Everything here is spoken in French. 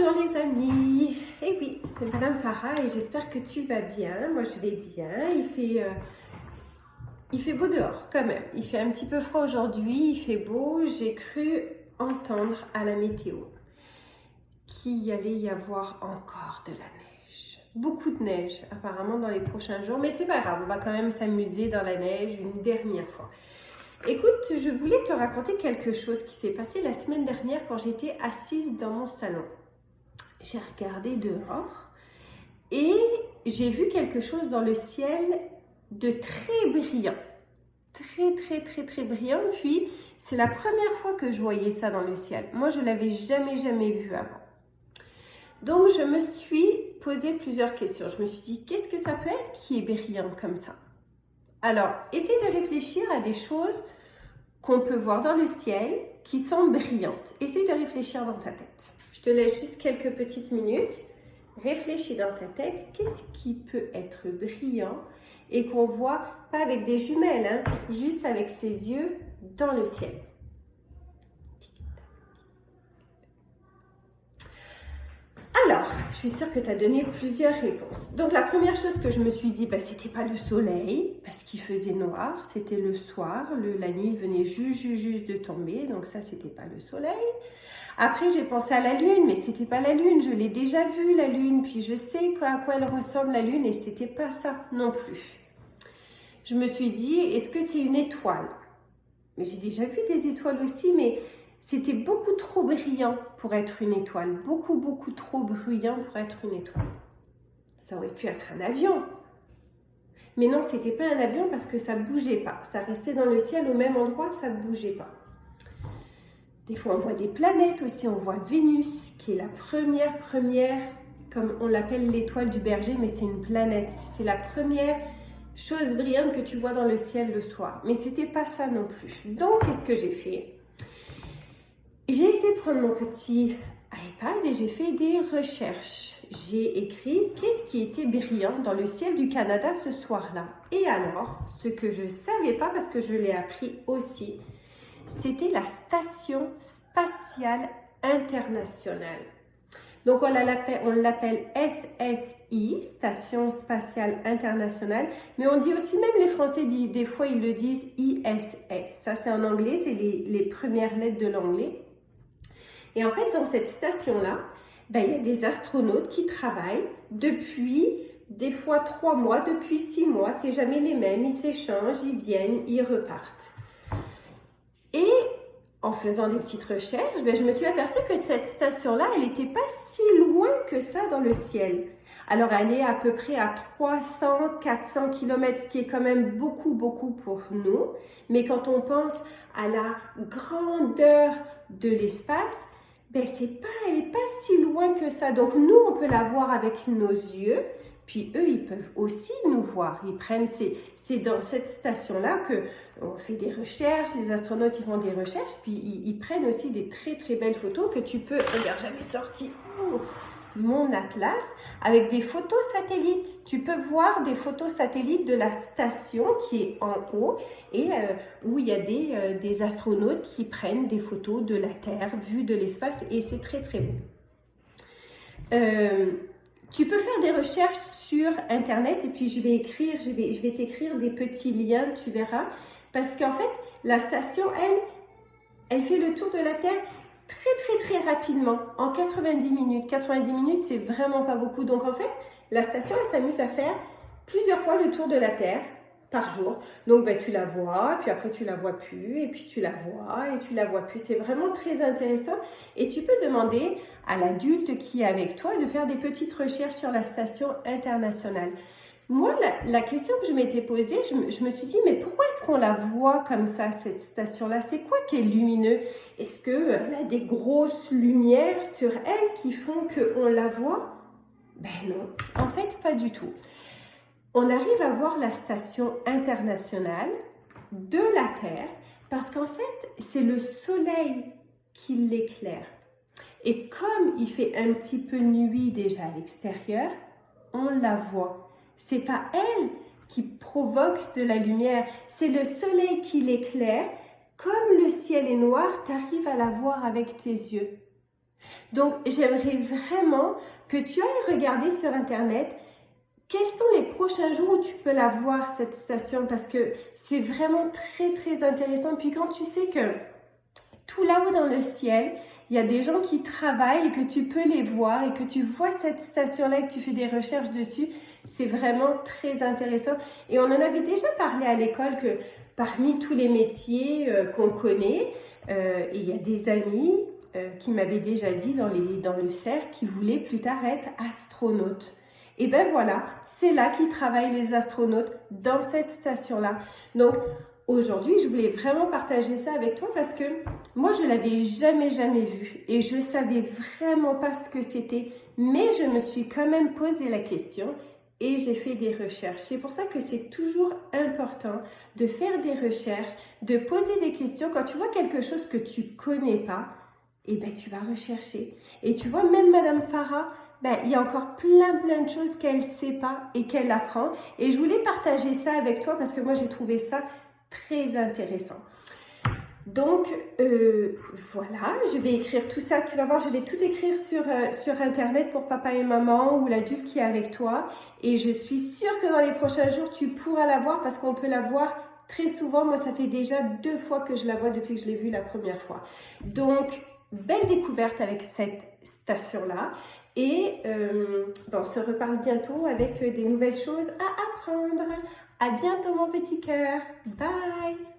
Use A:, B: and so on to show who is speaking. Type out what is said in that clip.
A: Bonjour les amis, et oui, c'est Madame Farah et j'espère que tu vas bien. Moi je vais bien, il fait beau dehors quand même. Il fait un petit peu froid aujourd'hui, il fait beau. J'ai cru entendre à la météo qu'il y allait y avoir encore de la neige. Beaucoup de neige apparemment dans les prochains jours, mais c'est pas grave, on va quand même s'amuser dans la neige une dernière fois. Écoute, je voulais te raconter quelque chose qui s'est passé la semaine dernière quand j'étais assise dans mon salon. J'ai regardé dehors et j'ai vu quelque chose dans le ciel de très brillant. Très brillant. Puis, c'est la première fois que je voyais ça dans le ciel. Moi, je ne l'avais jamais vu avant. Donc, je me suis posé plusieurs questions. Je me suis dit, qu'est-ce que ça peut être qui est brillant comme ça? Alors, essaye de réfléchir à des choses qu'on peut voir dans le ciel qui sont brillantes. Essaye de réfléchir dans ta tête. Je te laisse juste quelques petites minutes. Réfléchis dans ta tête, qu'est-ce qui peut être brillant et qu'on voit pas avec des jumelles, juste avec ses yeux dans le ciel. Alors, je suis sûre que tu as donné plusieurs réponses. Donc, la première chose que je me suis dit, c'était pas le soleil, parce qu'il faisait noir, c'était le soir, la nuit venait juste de tomber, donc ça, c'était pas le soleil. Après, j'ai pensé à la lune, mais c'était pas la lune, je l'ai déjà vue la lune, puis je sais à quoi elle ressemble la lune, et c'était pas ça non plus. Je me suis dit, est-ce que c'est une étoile? Mais j'ai déjà vu des étoiles aussi, mais c'était beaucoup trop brillant pour être une étoile. Beaucoup trop brillant pour être une étoile. Ça aurait pu être un avion. Mais non, c'était pas un avion parce que ça bougeait pas. Ça restait dans le ciel au même endroit, ça bougeait pas. Des fois, on voit des planètes aussi. On voit Vénus, qui est la première, comme on l'appelle l'étoile du berger, mais c'est une planète. C'est la première chose brillante que tu vois dans le ciel le soir. Mais c'était pas ça non plus. Donc, qu'est-ce que j'ai fait? J'ai été prendre mon petit iPad et j'ai fait des recherches. J'ai écrit qu'est-ce qui était brillant dans le ciel du Canada ce soir-là. Et alors, ce que je ne savais pas parce que je l'ai appris aussi, c'était la Station spatiale internationale. Donc, on l'appelle SSI, Station spatiale internationale, mais on dit aussi, même les Français, des fois, ils le disent ISS. Ça, c'est en anglais, c'est les premières lettres de l'anglais. Et en fait, dans cette station-là, il y a des astronautes qui travaillent depuis, des fois 3 mois, depuis 6 mois, c'est jamais les mêmes, ils s'échangent, ils viennent, ils repartent. Et en faisant des petites recherches, je me suis aperçue que cette station-là, elle n'était pas si loin que ça dans le ciel. Alors, elle est à peu près à 300-400 km, ce qui est quand même beaucoup pour nous. Mais quand on pense à la grandeur de l'espace, elle n'est pas si loin que ça. Donc, nous, on peut la voir avec nos yeux. Puis eux, ils peuvent aussi nous voir. C'est dans cette station-là qu'on fait des recherches, les astronautes, ils font des recherches, puis ils prennent aussi des très belles photos que tu peux... Regarde, j'avais sorti mon atlas avec des photos satellites. Tu peux voir des photos satellites de la station qui est en haut et où il y a des astronautes qui prennent des photos de la Terre vue de l'espace et c'est très beau. Tu peux faire des recherches sur Internet et puis je vais t'écrire des petits liens, tu verras. Parce qu'en fait, la station, elle fait le tour de la Terre très rapidement, en 90 minutes. 90 minutes, c'est vraiment pas beaucoup. Donc en fait, la station, elle s'amuse à faire plusieurs fois le tour de la Terre par jour. Donc tu la vois, puis après tu la vois plus, et puis tu la vois, et tu la vois plus. C'est vraiment très intéressant. Et tu peux demander à l'adulte qui est avec toi de faire des petites recherches sur la station internationale. Moi, la question que je m'étais posée, je me suis dit, mais pourquoi est-ce qu'on la voit comme ça, cette station-là? C'est quoi qui est lumineux? Est-ce qu'elle a des grosses lumières sur elle qui font qu'on la voit? Non, en fait, pas du tout. On arrive à voir la station internationale de la Terre parce qu'en fait, c'est le soleil qui l'éclaire. Et comme il fait un petit peu nuit déjà à l'extérieur, on la voit. C'est pas elle qui provoque de la lumière, c'est le soleil qui l'éclaire. Comme le ciel est noir, tu arrives à la voir avec tes yeux. Donc, j'aimerais vraiment que tu ailles regarder sur Internet quels sont les prochains jours où tu peux la voir, cette station, parce que c'est vraiment très, très intéressant. Puis quand tu sais que tout là-haut dans le ciel, il y a des gens qui travaillent et que tu peux les voir et que tu vois cette station-là et que tu fais des recherches dessus, c'est vraiment très intéressant. Et on en avait déjà parlé à l'école que parmi tous les métiers qu'on connaît, il y a des amis qui m'avaient déjà dit dans le cercle qu'ils voulaient plus tard être astronautes. Et ben voilà, c'est là qu'ils travaillent les astronautes, dans cette station-là. Donc, aujourd'hui, je voulais vraiment partager ça avec toi parce que moi, je l'avais jamais vu et je savais vraiment pas ce que c'était, mais je me suis quand même posé la question et j'ai fait des recherches. C'est pour ça que c'est toujours important de faire des recherches, de poser des questions. Quand tu vois quelque chose que tu connais pas, eh ben, tu vas rechercher. Et tu vois, même Madame Farah, ben, il y a encore plein de choses qu'elle ne sait pas et qu'elle apprend. Et je voulais partager ça avec toi parce que moi, j'ai trouvé ça très intéressant. Donc, voilà, je vais écrire tout ça. Tu vas voir, je vais tout écrire sur Internet pour papa et maman ou l'adulte qui est avec toi. Et je suis sûre que dans les prochains jours, tu pourras la voir parce qu'on peut la voir très souvent. Moi, ça fait déjà 2 fois que je la vois depuis que je l'ai vue la première fois. Donc, belle découverte avec cette station-là. Et on se reparle bientôt avec des nouvelles choses à apprendre. À bientôt mon petit cœur. Bye!